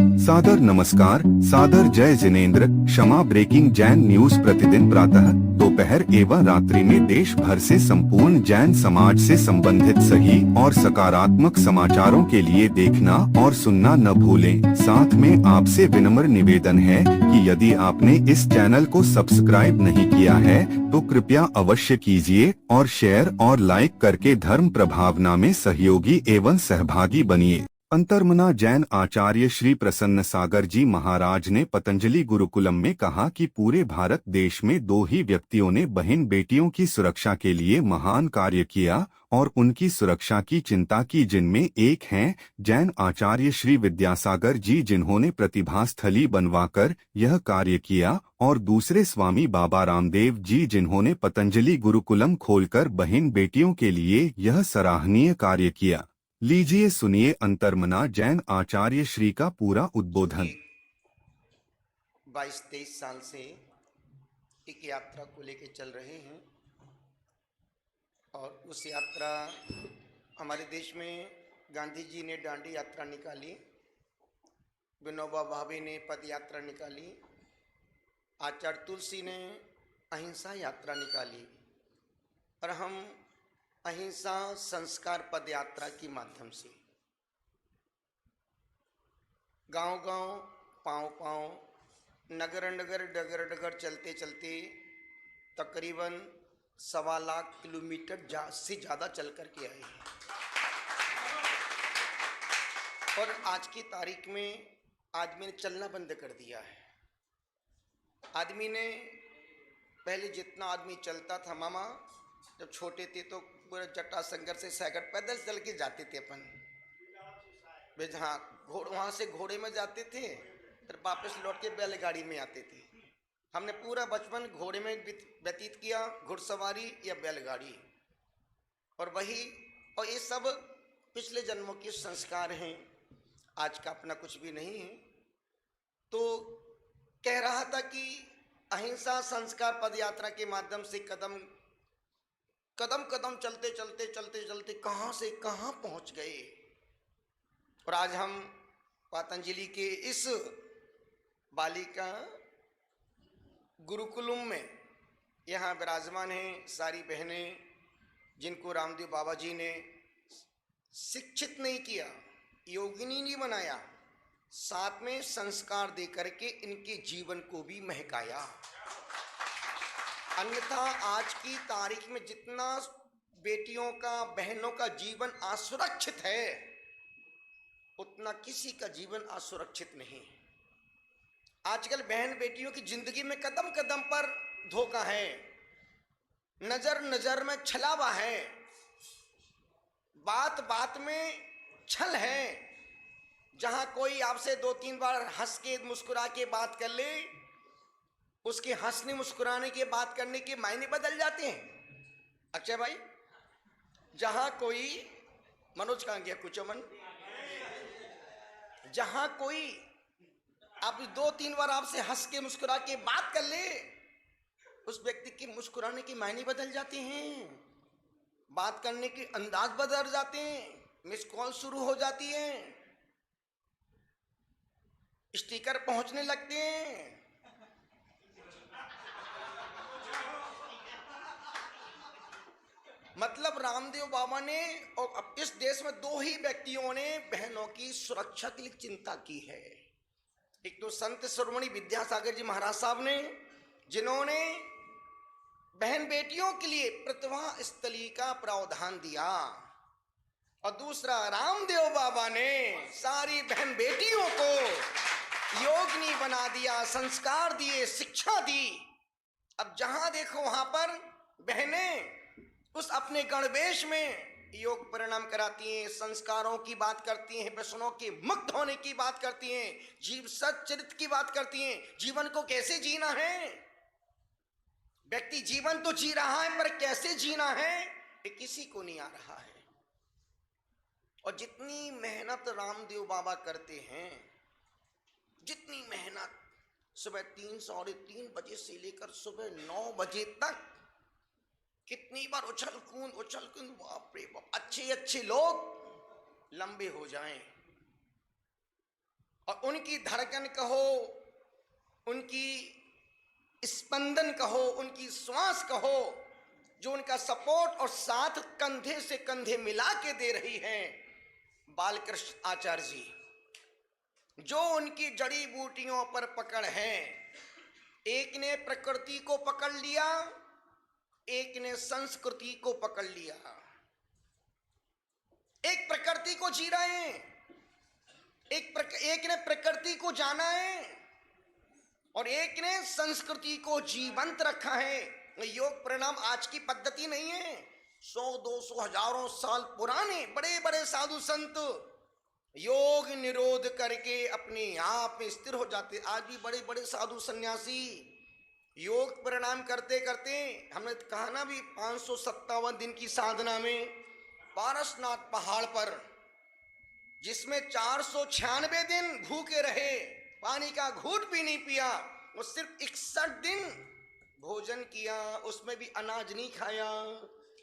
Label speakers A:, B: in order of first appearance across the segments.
A: सादर नमस्कार, सादर जय जिनेंद्र। क्षमा ब्रेकिंग जैन न्यूज प्रतिदिन प्रातः, दोपहर एवं रात्रि में देश भर से संपूर्ण जैन समाज से संबंधित सही और सकारात्मक समाचारों के लिए देखना और सुनना न भूलें। साथ में आपसे विनम्र निवेदन है कि यदि आपने इस चैनल को सब्सक्राइब नहीं किया है तो कृपया अवश्य कीजिए और शेयर और लाइक करके धर्म प्रभावना में सहयोगी एवं सहभागी बनिए। अंतर्मना जैन आचार्य श्री प्रसन्न सागर जी महाराज ने पतंजलि गुरुकुलम में कहा कि पूरे भारत देश में दो ही व्यक्तियों ने बहन बेटियों की सुरक्षा के लिए महान कार्य किया और उनकी सुरक्षा की चिंता की, जिनमें एक हैं जैन आचार्य श्री विद्यासागर जी जिन्होंने प्रतिभा स्थली बनवाकर यह कार्य किया, और दूसरे स्वामी बाबा रामदेव जी जिन्होंने पतंजलि गुरुकुलम खोलकर बहन बेटियों के लिए यह सराहनीय कार्य किया। लीजिए सुनिए अंतर्मना जैन आचार्य श्री का पूरा उद्बोधन।
B: 22-23 साल से एक यात्रा को लेकर चल रहे हैं और उस यात्रा हमारे देश में गांधी जी ने डांडी यात्रा निकाली, विनोबा भावे ने पद यात्रा निकाली, आचार्य तुलसी ने अहिंसा यात्रा निकाली और हम अहिंसा संस्कार पद यात्रा के माध्यम से गांव-गांव, पांव-पांव, नगर-नगर, डगर-डगर चलते चलते तकरीबन 1.25 लाख किलोमीटर से ज़्यादा चल कर के आए हैं। और आज की तारीख में आदमी ने चलना बंद कर दिया है। आदमी ने पहले जितना आदमी चलता था, मामा जब छोटे थे तो पूरा जटाशंकर से साइकिल पैदल चल के जाते थे अपन। वे जहाँ वहाँ से घोड़े में जाते थे, फिर वापस लौट के बैलगाड़ी में आते थे। हमने पूरा बचपन घोड़े में व्यतीत किया, घुड़सवारी या बैलगाड़ी, और ये सब पिछले जन्मों के संस्कार हैं, आज का अपना कुछ भी नहीं है। तो कह रहा था कि अहिंसा संस्कार पद यात्रा के माध्यम से कदम कदम चलते चलते चलते चलते कहाँ से कहाँ पहुँच गए। और आज हम पतंजलि के इस बालिका गुरुकुलम में यहाँ विराजमान हैं सारी बहनें, जिनको रामदेव बाबा जी ने शिक्षित नहीं किया, योगिनी नहीं बनाया, साथ में संस्कार दे करके इनके जीवन को भी महकाया। अन्यथा आज की तारीख में जितना बेटियों का, बहनों का जीवन असुरक्षित है, उतना किसी का जीवन असुरक्षित नहीं। आजकल बहन बेटियों की जिंदगी में कदम कदम पर धोखा है, नजर नजर में छलावा है, बात बात में छल है। जहां कोई आपसे 2-3 बार हंस के मुस्कुरा के बात कर ले, उसके हंसने मुस्कुराने के बात करने के मायने बदल जाते हैं। अक्षय भाई, जहां कोई, मनोज कहां गया, कुछ अमन, जहां कोई आप 2-3 बार आपसे हंस के मुस्कुरा के बात कर ले, उस व्यक्ति के मुस्कुराने के मायने बदल जाते हैं, बात करने के अंदाज बदल जाते हैं, मिस कॉल शुरू हो जाती है, स्टिकर पहुंचने लगते हैं। मतलब रामदेव बाबा ने और इस देश में 2 ही व्यक्तियों ने बहनों की सुरक्षा के लिए चिंता की है। एक तो संत शिरोमणि विद्यासागर जी महाराज साहब ने, जिन्होंने बहन बेटियों के लिए प्रतिभा स्थली का प्रावधान दिया, और दूसरा रामदेव बाबा ने सारी बहन बेटियों को योगिनी बना दिया, संस्कार दिए, शिक्षा दी। अब जहां देखो वहां पर बहनें उस अपने गणवेश में योग परिणाम कराती हैं, संस्कारों की बात करती हैं, व्यसनों के मुक्त होने की बात करती हैं, जीव सच्चरित्र की बात करती हैं, जीवन को कैसे जीना है। व्यक्ति जीवन तो जी रहा है, पर कैसे जीना है ये किसी को नहीं आ रहा है। और जितनी मेहनत रामदेव बाबा करते हैं, जितनी मेहनत, सुबह 3-3:30 बजे से लेकर सुबह 9 बजे तक कितनी बार उछल कूद, बाप रे बाप, अच्छे लोग लंबे हो जाएं। और उनकी धड़कन कहो, उनकी स्पंदन कहो, उनकी श्वास कहो, जो उनका सपोर्ट और साथ कंधे से कंधे मिला के दे रही हैं बालकृष्ण आचार्य जी, जो उनकी जड़ी बूटियों पर पकड़ है। एक ने प्रकृति को पकड़ लिया, एक ने संस्कृति को पकड़ लिया। एक प्रकृति को जी रहे हैं, एक ने प्रकृति को जाना है और एक ने संस्कृति को जीवंत रखा है। योग प्रणाम आज की पद्धति नहीं है, 100-200 हजारों साल पुराने बड़े बड़े साधु संत योग निरोध करके अपने आप में स्थिर हो जाते। आज भी बड़े बड़े साधु सन्यासी योग प्रणाम करते करते, हमने कहा ना भी 557 दिन की साधना में पारसनाथ पहाड़ पर, जिसमें 496 दिन भूखे रहे, पानी का घूंट भी नहीं पिया, वो सिर्फ 61 दिन भोजन किया, उसमें भी अनाज नहीं खाया।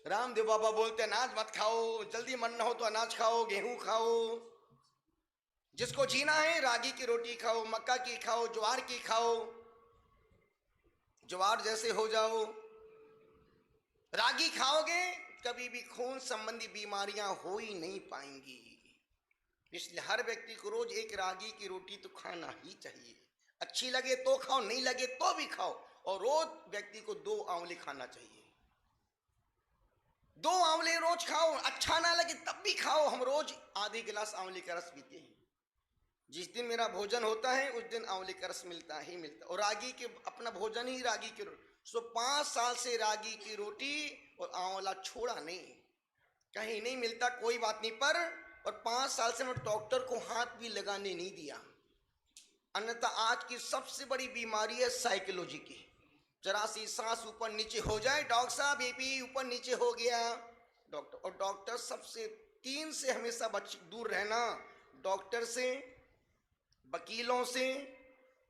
B: रामदेव बाबा बोलते अनाज मत खाओ, जल्दी मरना हो तो अनाज खाओ, गेहूं खाओ, जिसको जीना है रागी की रोटी खाओ, मक्का की खाओ, ज्वार की खाओ, ज्वार जैसे हो जाओ। रागी खाओगे कभी भी खून संबंधी बीमारियां हो ही नहीं पाएंगी। इसलिए हर व्यक्ति को रोज एक रागी की रोटी तो खाना ही चाहिए। अच्छी लगे तो खाओ, नहीं लगे तो भी खाओ। और रोज व्यक्ति को 2 आंवले खाना चाहिए। 2 आंवले रोज खाओ, अच्छा ना लगे तब भी खाओ। हम रोज आधे गिलास आंवले का रस पीते हैं। जिस दिन मेरा भोजन होता है उस दिन आंवले का रस मिलता ही मिलता। और रागी के अपना भोजन ही रागी की रोटी। 5 साल से रागी की रोटी और आंवला छोड़ा नहीं, कहीं नहीं मिलता, कोई बात नहीं। पर और 5 साल से मैं डॉक्टर को हाथ भी लगाने नहीं दिया। अन्यथा आज की सबसे बड़ी बीमारी है साइकोलॉजी की। जरा सी सांस ऊपर नीचे हो जाए, डॉक्टर साहब बीपी ऊपर नीचे हो गया, डॉक्टर। और डॉक्टर सबसे 3 से हमेशा दूर रहना, डॉक्टर से, वकीलों से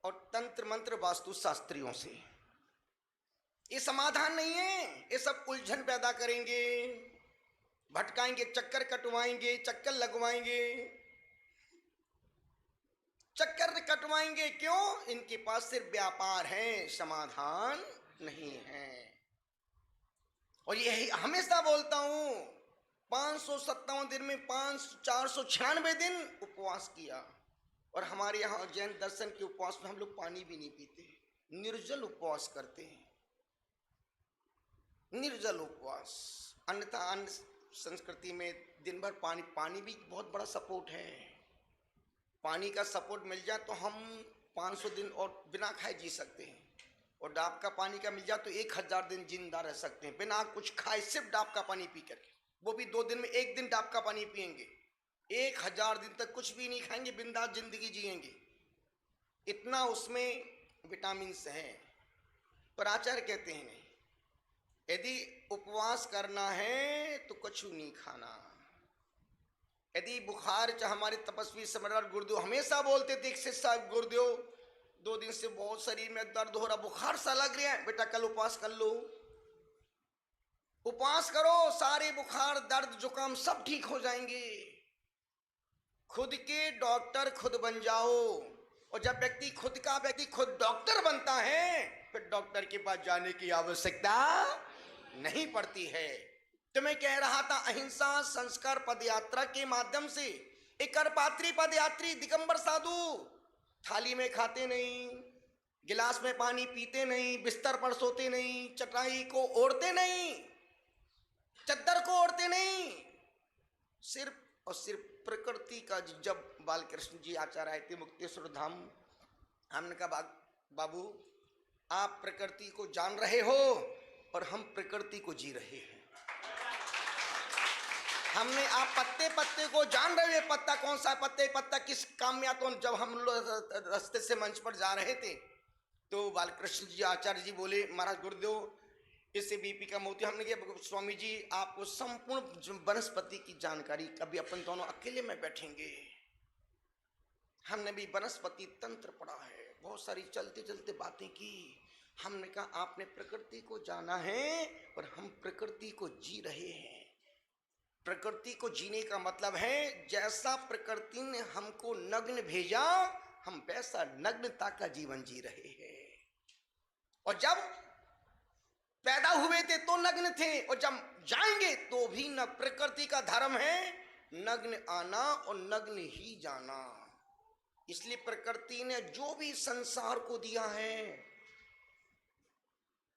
B: और तंत्र मंत्र वास्तु शास्त्रियों से। ये समाधान नहीं है, ये सब उलझन पैदा करेंगे, भटकाएंगे, चक्कर कटवाएंगे, चक्कर लगवाएंगे, चक्कर कटवाएंगे। क्यों? इनके पास सिर्फ व्यापार है, समाधान नहीं है। और यही हमेशा बोलता हूं, 557 दिन में 496 दिन उपवास किया। और हमारे यहाँ जैन दर्शन के उपवास में हम लोग पानी भी नहीं पीते, निर्जल उपवास करते हैं, निर्जल उपवास। अन्यथा अन्य संस्कृति में दिन भर पानी भी बहुत बड़ा सपोर्ट है। पानी का सपोर्ट मिल जाए तो हम 500 दिन और बिना खाए जी सकते हैं। और डाब का पानी का मिल जाए तो 1000 दिन जिंदा रह सकते हैं बिना कुछ खाए, सिर्फ डाब का पानी पी करके। वो भी 2 दिन में 1 दिन डाब का पानी पिएंगे, 1000 दिन तक कुछ भी नहीं खाएंगे, बिंदास जिंदगी जिएंगे। इतना उसमें विटामिन है। पर आचार्य कहते हैं नहीं, यदि उपवास करना है तो कुछ नहीं खाना। यदि बुखार, चाहे हमारे तपस्वी सम्राट गुरुदेव हमेशा बोलते थे, शिष्य साहब गुरुदेव 2 दिन से बहुत शरीर में दर्द हो रहा, बुखार सा लग रहा है, बेटा कल उपवास कर लो, उपवास करो, सारे बुखार दर्द जुकाम सब ठीक हो जाएंगे। खुद के डॉक्टर खुद बन जाओ। और जब व्यक्ति खुद डॉक्टर बनता है, फिर डॉक्टर के पास जाने की आवश्यकता नहीं पड़ती है। तो मैं कह रहा था, अहिंसा संस्कार पदयात्रा के माध्यम से एक करपात्री पदयात्री दिगंबर साधु थाली में खाते नहीं, गिलास में पानी पीते नहीं, बिस्तर पर सोते नहीं, चटाई को ओढ़ते नहीं, चद्दर को ओढ़ते नहीं, सिर्फ और सिर्फ प्रकृति का। जब बालकृष्ण जी आचार्य आए थे मुक्तेश्वर धाम, हमने कहा बाबू आप प्रकृति को जान रहे हो और हम प्रकृति को जी रहे हैं। हमने आप पत्ते पत्ते को जान रहे हैं, पत्ता कौन सा पत्ते पत्ता किस काम में आता। जब हम लोग रास्ते से मंच पर जा रहे थे तो बालकृष्ण जी आचार्य जी बोले, महाराज गुरुदेव इससे बीपी का मोती। हमने कहा स्वामी जी आपको संपूर्ण वनस्पति की जानकारी, कभी अपन दोनों अकेले में बैठेंगे। हमने भी वनस्पति तंत्र पढ़ा है, बहुत सारी चलते चलते बातें की। हमने कहा आपने प्रकृति को जाना है और हम प्रकृति को जी रहे हैं। प्रकृति को जीने का मतलब है, जैसा प्रकृति ने हमको नग्न भेजा हम वैसा नग्नता का जीवन जी रहे हैं। और जब पैदा हुए थे तो नग्न थे, और जब जाएंगे तो भी न। प्रकृति का धर्म है नग्न आना और नग्न ही जाना। इसलिए प्रकृति ने जो भी संसार को दिया है,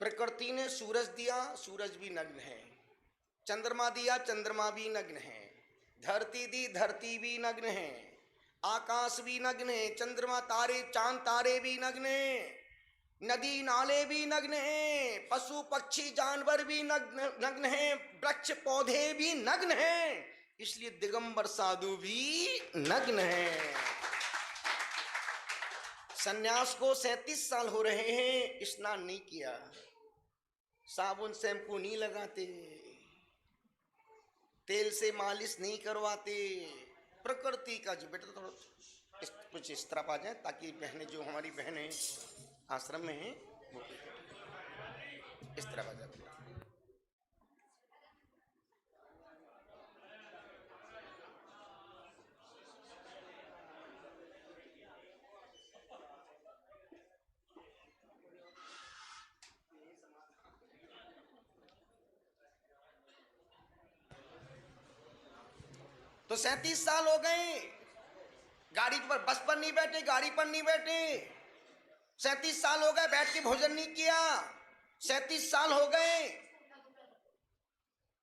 B: प्रकृति ने सूरज दिया, सूरज भी नग्न है। चंद्रमा दिया, चंद्रमा भी नग्न है। धरती दी, धरती भी नग्न है। आकाश भी नग्न है। चंद्रमा, तारे, चांद तारे भी नग्न है। नदी नाले भी नग्न है। पशु पक्षी जानवर भी नग्न है। वृक्ष पौधे भी नग्न है। इसलिए दिगंबर साधु भी नग्न है। सन्यास को 37 साल हो रहे हैं, स्नान नहीं किया, साबुन शैम्पू नहीं लगाते, तेल से मालिश नहीं करवाते। प्रकृति का जो बेटा थोड़ा कुछ इस तरफ आ जाए, ताकि बहनें जो हमारी बहनें आश्रम में हैं वो इस तरफ आ जाए। तो 37 साल हो गए, गाड़ी पर, बस पर नहीं बैठे, गाड़ी पर नहीं बैठे। 37 साल हो गए बैठ के भोजन नहीं किया। 37 साल हो गए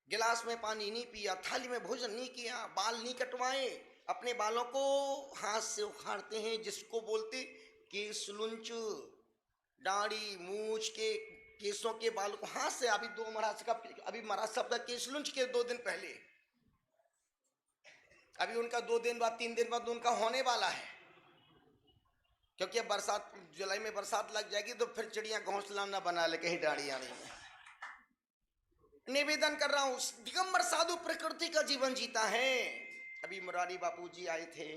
B: गिलास में पानी नहीं पिया, थाली में भोजन नहीं किया, बाल नहीं कटवाए। अपने बालों को हाथ से उखाड़ते हैं, जिसको बोलते केसलुंच। दाढ़ी मूछ के केसों के बालों को हाथ से, अभी महाराज शब्द केसलुंच के 2 दिन पहले, अभी उनका 2 दिन बाद 3 दिन बाद उनका होने वाला है। क्योंकि अब बरसात, जुलाई में बरसात लग जाएगी तो फिर चिड़ियां घोंसला न बना ले कहीं डाड़ी आने में। निवेदन कर रहा हूं, दिगंबर साधु प्रकृति का जीवन जीता है। अभी मुरारी बापू जी आए थे,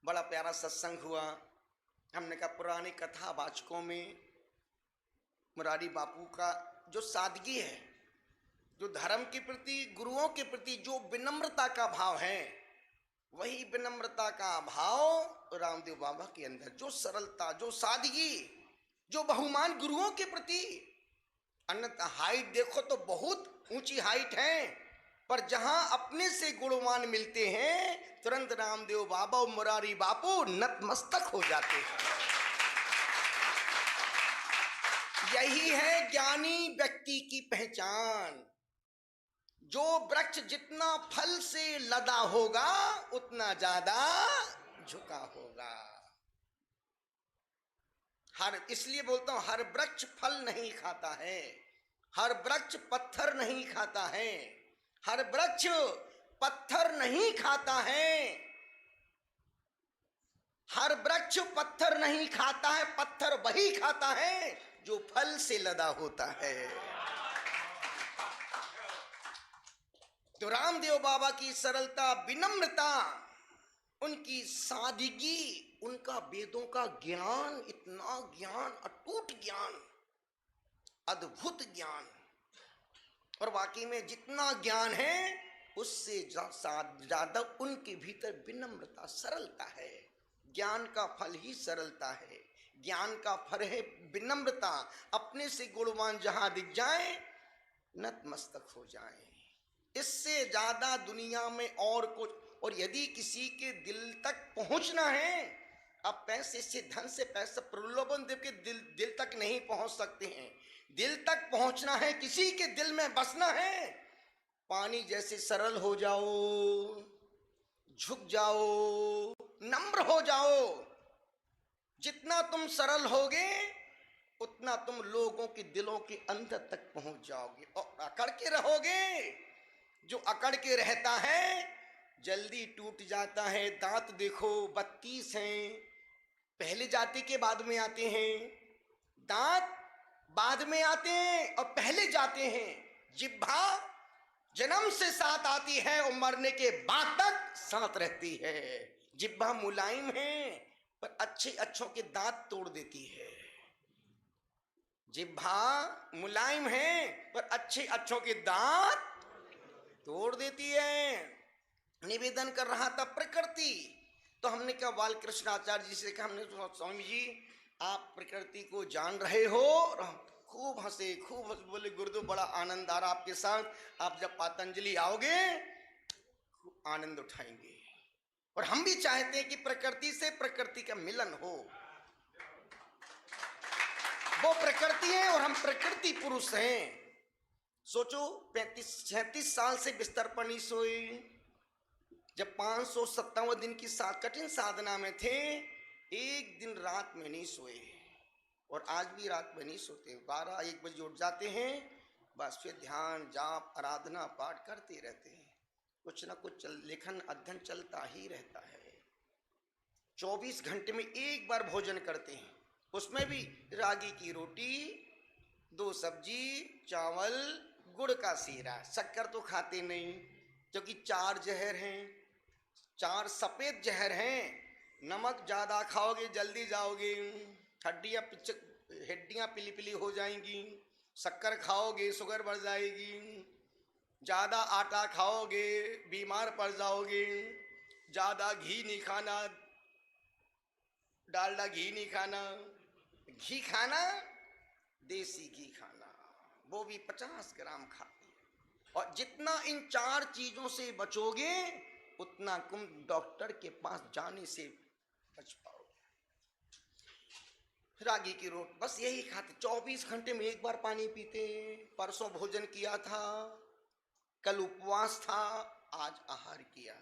B: बड़ा प्यारा सत्संग हुआ। हमने कहा पुरानी कथा वाचकों में मुरारी बापू का जो सादगी है, जो धर्म के प्रति, गुरुओं के प्रति जो विनम्रता का भाव है, वही विनम्रता का भाव रामदेव बाबा के अंदर, जो सरलता, जो सादगी, जो बहुमान गुरुओं के प्रति। अन्यथा हाइट देखो तो बहुत ऊंची हाइट है, पर जहां अपने से गुणवान मिलते हैं तुरंत रामदेव बाबा और मुरारी बापू नतमस्तक हो जाते हैं। यही है ज्ञानी व्यक्ति की पहचान। जो वृक्ष जितना फल से लदा होगा उतना ज्यादा झुका होगा। इसलिए बोलता हूं, हर वृक्ष फल नहीं खाता है, हर वृक्ष पत्थर नहीं खाता है, हर वृक्ष पत्थर नहीं खाता है, हर वृक्ष पत्थर नहीं खाता है, पत्थर वही खाता है जो फल से लदा होता है। तो रामदेव बाबा की सरलता, विनम्रता, उनकी सादगी, उनका वेदों का ज्ञान, इतना ज्ञान, अटूट ज्ञान, अद्भुत ज्ञान। और वाकई में जितना ज्ञान है उससे ज्यादा उनके भीतर विनम्रता, सरलता है। ज्ञान का फल ही सरलता है, ज्ञान का फल है विनम्रता। अपने से गुणवान जहां दिख जाए नतमस्तक हो जाए। इससे ज्यादा दुनिया में और कुछ। और यदि किसी के दिल तक पहुंचना है, अब पैसे से, धन से, पैसा प्रलोभन दे के दिल तक नहीं पहुंच सकते हैं। दिल तक पहुंचना है, किसी के दिल में बसना है, पानी जैसे सरल हो जाओ, झुक जाओ, नम्र हो जाओ। जितना तुम सरल होगे उतना तुम लोगों के दिलों के अंदर तक पहुंच जाओगे। और अकड़ के रहोगे, जो अकड़ के रहता है जल्दी टूट जाता है। दांत देखो 32 हैं, पहले जाति के बाद में आते हैं। दांत बाद में आते हैं और पहले जाते हैं। जिह्वा जन्म से साथ आती है और मरने के बाद तक साथ रहती है। जिह्वा मुलायम है पर अच्छों के दांत तोड़ देती है। जिह्वा मुलायम है पर अच्छों के दांत तोड़ देती है। निवेदन कर रहा था प्रकृति, तो हमने कहा बाल कृष्ण आचार्य जी से कहा, हमने तो स्वामी जी आप प्रकृति को जान रहे हो, और हम खूब हंसे बोले गुरुदेव बड़ा आनंद आ रहा आपके साथ, आप जब पतंजलि आओगे खूब आनंद उठाएंगे। और हम भी चाहते हैं कि प्रकृति से प्रकृति का मिलन हो। वो प्रकृति है और हम प्रकृति पुरुष हैं। सोचो 35-36 साल से बिस्तर पर नहीं सोए, जब 557 दिन की कठिन साधना में थे, एक दिन रात में नहीं सोए, और आज भी रात में नहीं सोते। 12-1 बजे उठ जाते हैं, बस फिर ध्यान जाप आराधना पाठ करते रहते हैं। कुछ ना कुछ लेखन अध्ययन चलता ही रहता है। 24 घंटे में एक बार भोजन करते हैं, उसमें भी रागी की रोटी, 2 सब्जी, चावल, गुड़ का सीरा। शक्कर तो खाते नहीं, क्योंकि 4 जहर हैं, 4 सफेद जहर हैं। नमक ज्यादा खाओगे जल्दी जाओगे, हड्डियां पीली पीली हो जाएंगी। शक्कर खाओगे शुगर बढ़ जाएगी। ज्यादा आटा खाओगे बीमार पड़ जाओगे। ज्यादा घी नहीं खाना, डालडा घी नहीं खाना। घी खाना देसी घी खाना, वो भी 50 ग्राम खाते हैं। और जितना इन 4 चीजों से बचोगे उतना तुम डॉक्टर के पास जाने से बच पाओगे। रागी की रोटी बस यही खाते, 24 घंटे में एक बार पानी पीते। परसों भोजन किया था, कल उपवास था, आज आहार किया,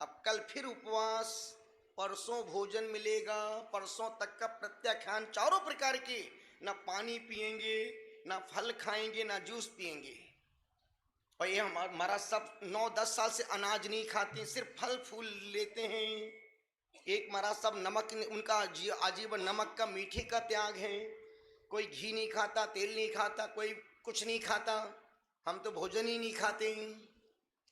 B: अब कल फिर उपवास, परसों भोजन मिलेगा। परसों तक का प्रत्याख्यान 4 प्रकार के, ना पानी पिएंगे, ना फल खाएंगे, ना जूस पिएंगे। और ये हमारा सब 9-10 साल से अनाज नहीं खाते, सिर्फ फल फूल लेते हैं। एक महाराज सब नमक, उनका आजीवन नमक का मीठे का त्याग है। कोई घी नहीं खाता, तेल नहीं खाता, कोई कुछ नहीं खाता। हम तो भोजन ही नहीं खाते।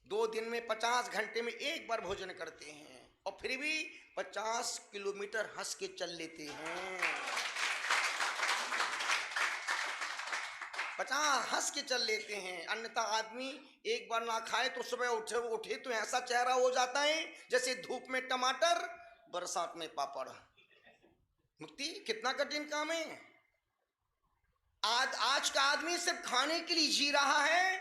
B: 2 दिन में 50 घंटे में एक बार भोजन करते हैं, और फिर भी 50 किलोमीटर हंस के चल लेते हैं। 50 हंस के चल लेते हैं। अन्यथा आदमी एक बार ना खाए तो सुबह उठे तो ऐसा चेहरा हो जाता है जैसे धूप में टमाटर, बरसात में पापड़। मुक्ति कितना कठिन काम है। आज का आदमी सिर्फ खाने के लिए जी रहा है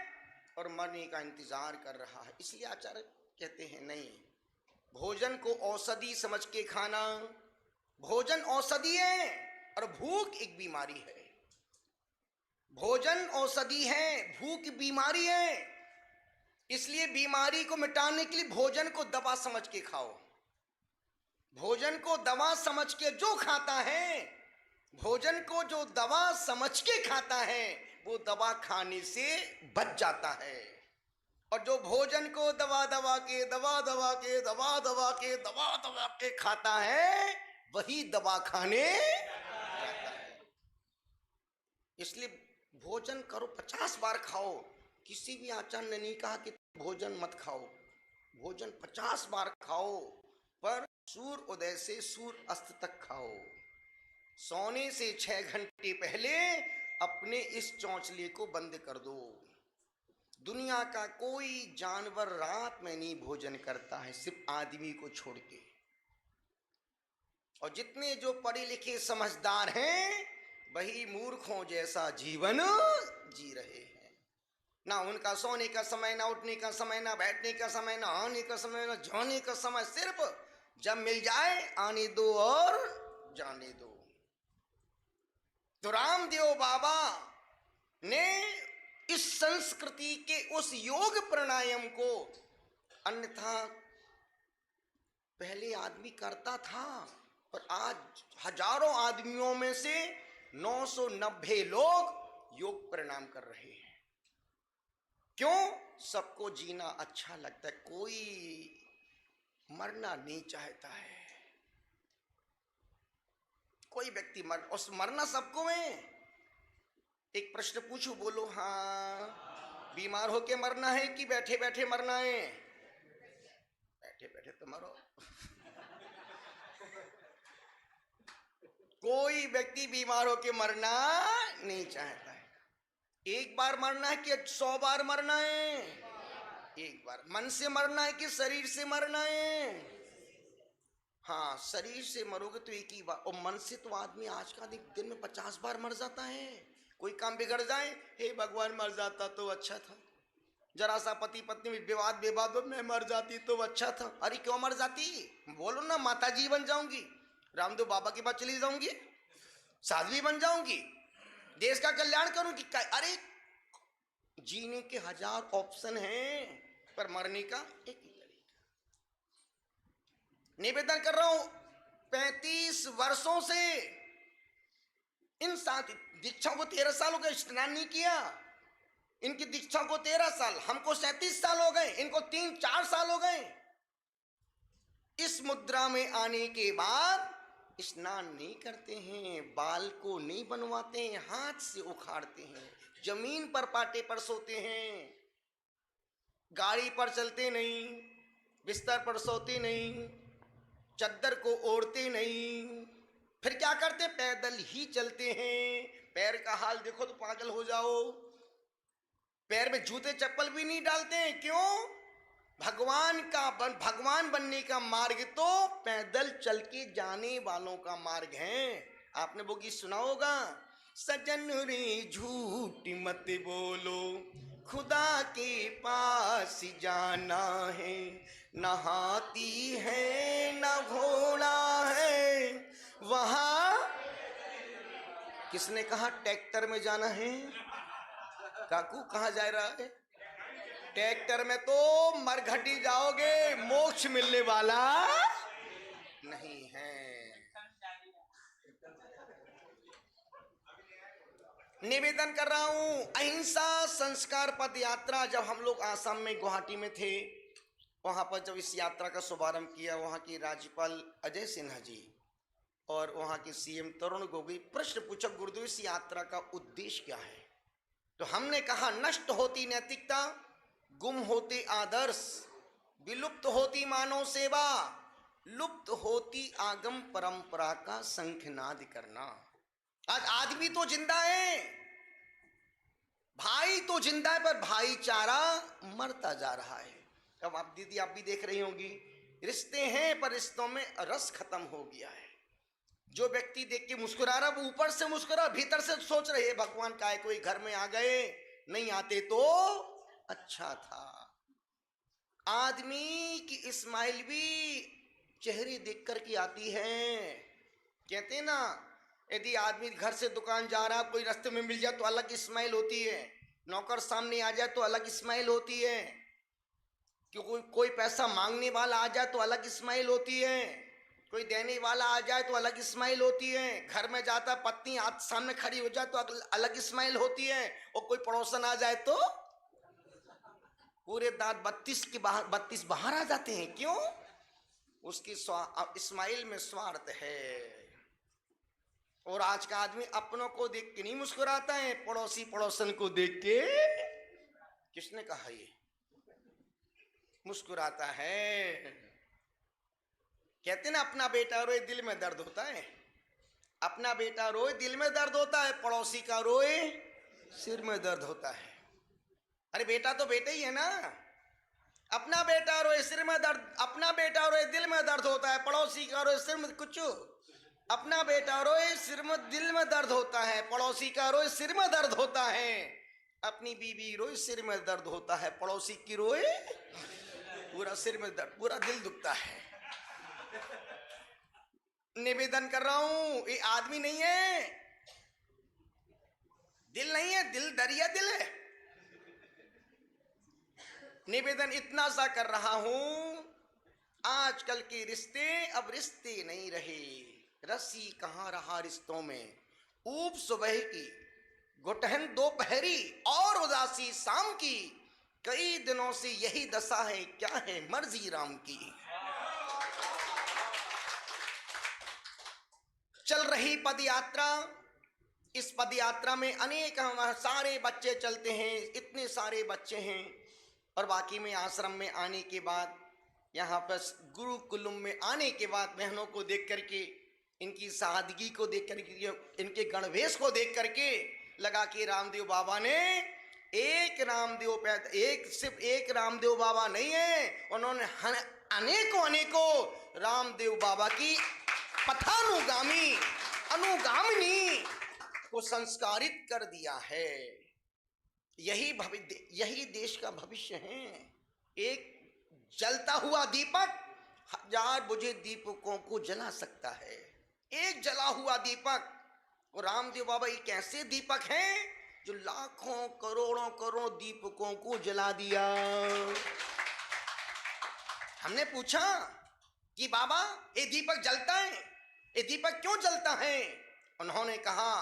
B: और मरने का इंतजार कर रहा है। इसलिए आचार्य कहते हैं नहीं, भोजन को औषधि समझ के खाना। भोजन औषधि है और भूख एक बीमारी है। भोजन औषधि है, भूख बीमारी है। इसलिए बीमारी को मिटाने के लिए भोजन को दवा समझ के खाओ। भोजन को दवा समझ के जो खाता है, भोजन को जो दवा समझ के खाता है, वो दवा खाने से बच जाता है। और जो भोजन को दवा दवा के खाता है, वही दवा खाने जाता है। इसलिए भोजन करो, 50 बार खाओ। किसी भी आचार्य ने नहीं कहा कि भोजन मत खाओ। भोजन 50 बार खाओ, पर सूर्य उदय से सूर्य अस्त तक खाओ। सोने से 6 घंटे पहले अपने इस चौंचले को बंद कर दो। दुनिया का कोई जानवर रात में नहीं भोजन करता है, सिर्फ आदमी को छोड़ के। और जितने जो पढ़े लिखे समझदार हैं, वही मूर्खों जैसा जीवन जी रहे हैं। ना उनका सोने का समय, ना उठने का समय, ना बैठने का समय, ना आने का समय, ना जाने का समय। सिर्फ जब मिल जाए आने दो और जाने दो। तो रामदेव बाबा ने इस संस्कृति के उस योग प्राणायाम को, अन्यथा पहले आदमी करता था, पर आज हजारों आदमियों में से 990 लोग योग प्राणायाम कर रहे हैं। क्यों? सबको जीना अच्छा लगता है, कोई मरना नहीं चाहता है। कोई व्यक्ति मरना सबको है। एक प्रश्न पूछूं, बोलो हाँ। बीमार होके मरना है कि बैठे बैठे मरना है? बैठे बैठे तो मरो। कोई व्यक्ति बीमार होके मरना नहीं चाहता है। एक बार मरना है कि 100 बार मरना है? एक बार। मन से मरना है कि शरीर से मरना है? हाँ, शरीर से मरोगे तो एक ही बार, और मन से तो आदमी आज का दिन में 50 बार मर जाता है। कोई काम बिगड़ जाए, हे भगवान मर जाता तो अच्छा था, जरा सा पति पत्नी में विवाद विवाद हो, मैं मर जाती तो अच्छा था। अरे क्यों मर जाती? बोलो ना, माता जी बन जाऊंगी, रामदेव बाबा के पास चली जाऊंगी, साध्वी बन जाऊंगी, देश का कल्याण करूंगी। अरे जीने के 1000 ऑप्शन हैं, पर मरने का एक ही तरीका। निवेदन कर रहा हूं, 35 वर्षों से इन 7 दीक्षाओं को 13 साल हो गए, स्नान नहीं किया। इनकी दीक्षा को 13 साल, हमको 37 साल हो गए, इनको 3-4 साल हो गए। इस मुद्रा में आने के बाद स्नान नहीं करते हैं, बाल को नहीं बनवाते हैं, हाथ से उखाड़ते हैं, जमीन पर पाटे पर सोते हैं, गाड़ी पर चलते नहीं, बिस्तर पर सोते नहीं, चद्दर को ओढ़ते नहीं, फिर क्या करते? पैदल ही चलते हैं। पैर का हाल देखो तो पागल हो जाओ, पैर में जूते चप्पल भी नहीं डालते हैं। क्यों? भगवान बनने का मार्ग तो पैदल चल के जाने वालों का मार्ग है। आपने वो गीत सुना होगा, सजन रे झूठ मत बोलो, खुदा के पास जाना है, न हाथी है न घोड़ा है, वहां किसने कहा ट्रैक्टर में जाना है? काकू कहाँ जा रहा है? ट्रैक्टर में तो मरघटी जाओगे, मोक्ष मिलने वाला नहीं है। निवेदन कर रहा हूं, अहिंसा संस्कार पद यात्रा, जब हम लोग आसाम में गुवाहाटी में थे, वहां पर जब इस यात्रा का शुभारंभ किया, वहां की राज्यपाल अजय सिन्हा जी और वहां के सीएम तरुण गोगोई प्रश्न पूछा, गुरुदेव इस यात्रा का उद्देश्य क्या है? तो हमने कहा, नष्ट होती नैतिकता, गुम होते आदर्श, विलुप्त होती मानव सेवा, लुप्त होती आगम परंपरा का शंखनाद करना। आज आदमी तो जिंदा है, भाई तो जिंदा है, पर भाईचारा मरता जा रहा है। अब आप दीदी आप भी देख रही होंगी, रिश्ते हैं पर रिश्तों में रस खत्म हो गया है। जो व्यक्ति देख के मुस्कुरा रहा, वो ऊपर से मुस्कुरा, भीतर से सोच रहे भगवान का है कोई घर में आ गए, नहीं आते तो अच्छा था। आदमी की स्माइल भी चेहरे देख कर के आती है। कहते हैं ना, यदि आदमी घर से दुकान जा रहा, कोई रास्ते में मिल जाए तो अलग स्माइल होती है, नौकर सामने आ जाए तो अलग स्माइल होती है, क्योंकि कोई पैसा मांगने वाला आ जाए तो अलग स्माइल होती है, कोई देने वाला आ जाए तो अलग स्माइल होती है, घर में जाता पत्नी हाथ सामने खड़ी हो जाए तो अलग स्माइल होती है, और कोई पड़ोसन आ जाए तो पूरे दांत 32 बाहर आ जाते हैं। क्यों? उसकी स्माइल में स्वार्थ है। और आज का आदमी अपनों को देख के नहीं मुस्कुराता है, पड़ोसी पड़ोसन को देख के, किसने कहा ये, मुस्कुराता है। कहते ना, अपना बेटा रोए दिल में दर्द होता है, अपना बेटा रोए दिल में दर्द होता है, पड़ोसी का रोए सिर में दर्द होता है। अरे बेटा तो बेटा ही है ना, अपना बेटा रोए सिर में दर्द, अपना बेटा रोए दिल में दर्द होता है, पड़ोसी का रोए सिर में कुछ, अपना बेटा रोए सिर में दिल में दर्द होता है, पड़ोसी का रोए सिर में दर्द होता है, अपनी बीवी रोए सिर में दर्द होता है, पड़ोसी की रोए पूरा सिर में दर्द, पूरा दिल दुखता है। निवेदन कर रहा हूं, ये आदमी नहीं है, दिल नहीं है, दिल दरिया दिल है। निवेदन इतना सा कर रहा हूं, आजकल के रिश्ते अब रिश्ते नहीं रहे, रस्सी कहां रहा रिश्तों में, ऊप सुबह की, गुटहन दोपहरी और उदासी शाम की, कई दिनों से यही दशा है, क्या है मर्जी राम की। चल रही पद यात्रा, इस पद यात्रा में अनेक सारे बच्चे चलते हैं, इतने सारे बच्चे हैं, और बाकी में आश्रम में आने के बाद, यहाँ पर गुरुकुलम में आने के बाद बहनों को देख करके, इनकी सादगी को देख करके, इनके गणवेश को देख करके लगा कि रामदेव बाबा ने सिर्फ एक रामदेव बाबा नहीं है, उन्होंने अनेकों अनेकों रामदेव बाबा की पथानुगामी अनुगामिनी को संस्कारित कर दिया है। यही देश का भविष्य है। एक जलता हुआ दीपक 1000 बुझे दीपकों को जला सकता है। एक जला हुआ दीपक, और रामदेव बाबा एक ऐसे दीपक हैं जो लाखों करोड़ों दीपकों को जला दिया। हमने पूछा कि बाबा ये दीपक जलता है, ये दीपक क्यों जलता है? उन्होंने कहा,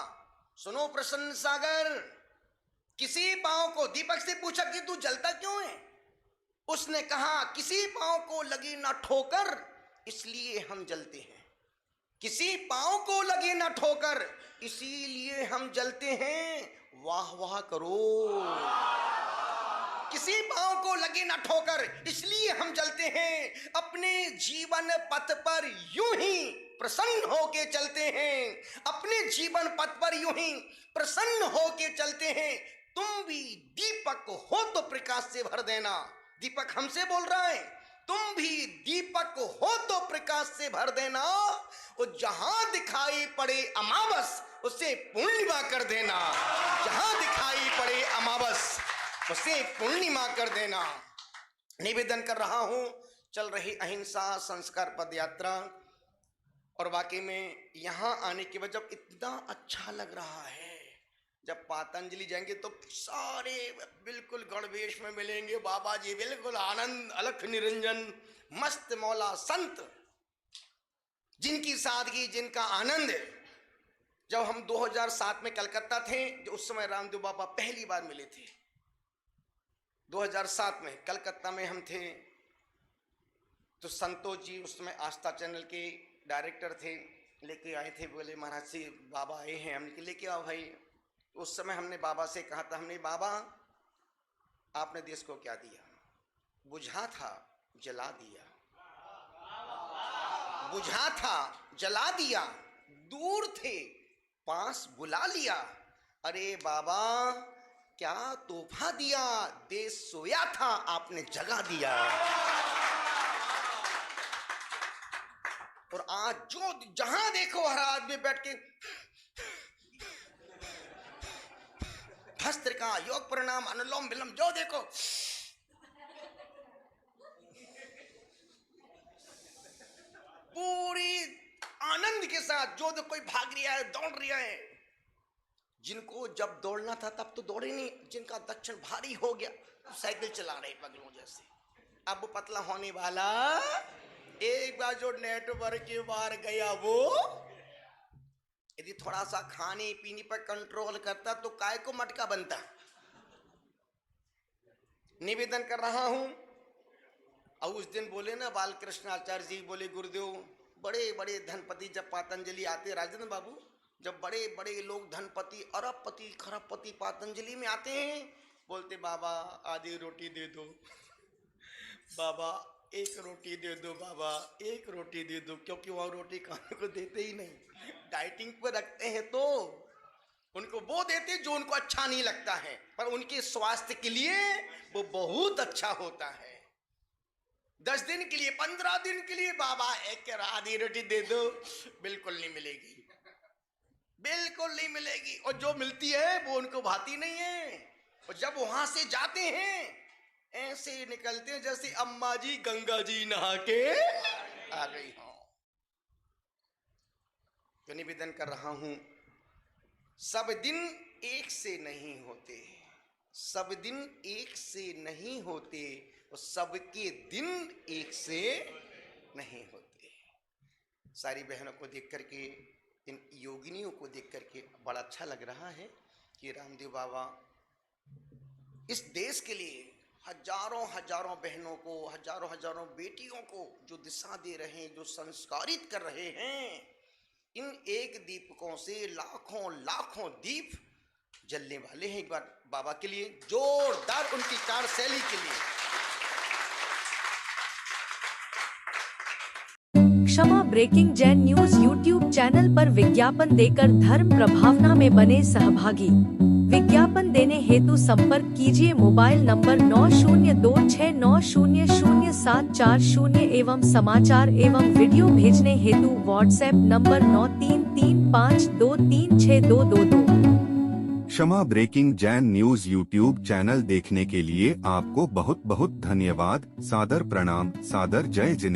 B: सुनो प्रसन्न सागर, किसी पांव को, दीपक से पूछा कि तू जलता क्यों है? उसने कहा, किसी पांव को लगी ना ठोकर इसलिए हम जलते हैं। किसी पांव को लगे ना ठोकर इसीलिए हम जलते हैं। वाह वाह करो। किसी पांव को लगे ना ठोकर इसलिए हम जलते हैं। अपने जीवन पथ पर यूं ही प्रसन्न होके चलते हैं। अपने जीवन पथ पर यूं ही प्रसन्न होके चलते हैं। तुम भी दीपक हो तो प्रकाश से भर देना। दीपक हमसे बोल रहा है, तुम भी दीपक हो तो प्रकाश से भर देना। और जहां दिखाई पड़े अमावस उसे पूर्णिमा कर देना। जहां दिखाई पड़े अमावस उसे पूर्णिमा कर देना। निवेदन कर रहा हूं, चल रही अहिंसा संस्कार पद यात्रा, और वाकई में यहां आने के बाद जब इतना अच्छा लग रहा है, जब पातंजलि जाएंगे तो सारे बिल्कुल गणवेश में मिलेंगे। बाबा जी बिल्कुल आनंद अलख निरंजन मस्त मौला संत, जिनकी सादगी जिनका आनंद। जब हम 2007 में कलकत्ता थे, जो उस समय रामदेव बाबा पहली बार मिले थे, 2007 में कलकत्ता में हम थे, तो संतोष जी उस समय आस्था चैनल के डायरेक्टर थे, लेके आए थे। बोले महाराज से बाबा आए हैं, हमने लेके आओ भाई। उस समय हमने बाबा से कहा था, हमने बाबा आपने देश को क्या दिया? बुझा था जला दिया, बुझा था जला दिया, दूर थे पास बुला लिया। अरे बाबा क्या तोहफा दिया, देश सोया था आपने जगा दिया। और आज जो जहां देखो हर आदमी बैठ के भस्त्रिका योग प्रणाम अनुलोम विलोम, जो देखो पूरी आनंद के साथ, जो कोई भाग रहा है दौड़ रहा है। जिनको जब दौड़ना था तब तो दौड़े नहीं, जिनका दक्षिण भारी हो गया साइकिल चला रहे पगलों जैसे। अब पतला होने वाला, एक बार जो नेटवर्क के बाहर गया वो यदि थोड़ा सा खाने पीने पर कंट्रोल करता तो काय को मटका बनता। निवेदन कर रहा हूं। और उस दिन बोले ना बालकृष्ण आचार्य जी, बोले गुरुदेव बड़े बड़े धनपति जब पातंजलि आते, राजेंद्र बाबू, जब बड़े बड़े लोग धनपति अरबपति खरबपति पातंजलि में आते हैं, बोलते बाबा आधी रोटी दे दो, बाबा एक रोटी दे दो, बाबा एक रोटी दे दो। क्योंकि वह रोटी खाने को देते ही नहीं, डाइटिंग पर रखते हैं तो उनको वो देते जो उनको अच्छा नहीं लगता है, पर उनके स्वास्थ्य के लिए वो बहुत अच्छा होता है। 10 दिन के लिए 15 दिन के लिए बाबा एक आधी रोटी दे दो, बिल्कुल नहीं मिलेगी, बिल्कुल नहीं मिलेगी। और जो मिलती है वो उनको भाती नहीं है। और जब वहां से जाते हैं ऐसे निकलते हैं जैसे अम्मा जी गंगा जी नहा के आ गई हो। तो निवेदन कर रहा हूं, सब दिन एक से नहीं होते, सब दिन एक से नहीं होते, और सबके दिन एक से नहीं होते। सारी बहनों को देख करके, इन योगिनियों को देख करके बड़ा अच्छा लग रहा है कि रामदेव बाबा इस देश के लिए हजारों हजारों बहनों को, हजारों हजारों बेटियों को जो दिशा दे रहे हैं, जो संस्कारित कर रहे हैं। इन एक दीपकों से लाखों लाखों दीप जलने वाले हैं। एक बार बाबा के लिए जोरदार उनकी कार्यशैली के लिए।
C: क्षमा breaking Jain news YouTube channel पर विज्ञापन देकर धर्म प्रभावना में बने सहभागी। विज्ञापन देने हेतु संपर्क कीजिए मोबाइल नंबर 9026900740 एवं समाचार एवं वीडियो भेजने हेतु व्हाट्सएप नंबर 9335236222।
A: क्षमा breaking Jain news YouTube channel देखने के लिए आपको बहुत बहुत धन्यवाद। सादर प्रणाम, सादर जय जिनेंद्र।